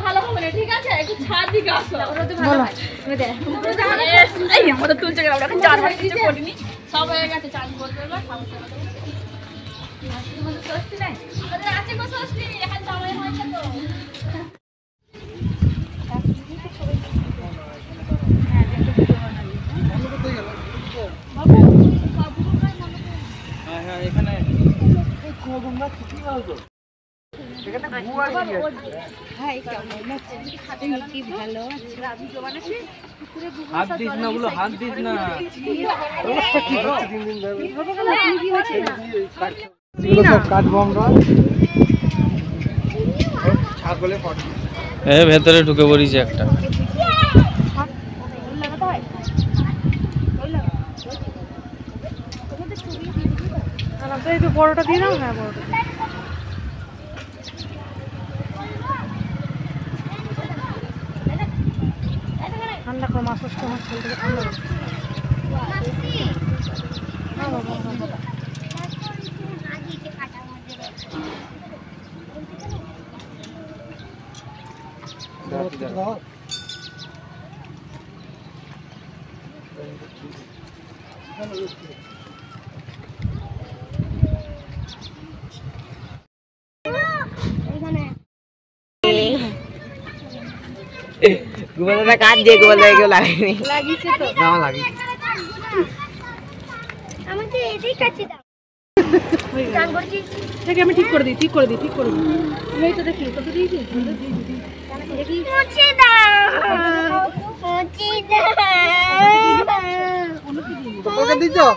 ভালো হবে না, ঠিক আছে? একটু ছাদ দিকে আসো, ওরা তো ভালো হয়। এই আমাদের তুলছে কেন? আমরা চারবার কিছু করিনি, সব হয়ে গেছে। চান করবে এবার, সমস্যা হবে। আমাদের ষষ্ঠী নাই, আমাদের আছে গো ষষ্ঠী, এখন জামাই হয়েছে তো। হ্যাঁ এখানে হাত দিস না, ওগুলো হাত দিস না। ভেতরে ঢুকে পড়িছে একটা। বড়টা দিয়ে দাও। হ্যাঁ বড়টা ঠান্ডা করে মাছ মাছ খেলতে ঠান্ডা করে। গোবলদা কাট দিয়ে গোবলদা কেউ লাগেনি। লাগিয়েছে তো। না লাগিয়েছে। আমাকে এটাই কাছে দাও। চান করছিস? দেখি আমি ঠিক করে দিই, ঠিক করে দিই, ঠিক করে দিই। এই তো দেখি কত দিয়েছি। দেখি মুছে দাও, মুছে দাও। তোকে দিছো?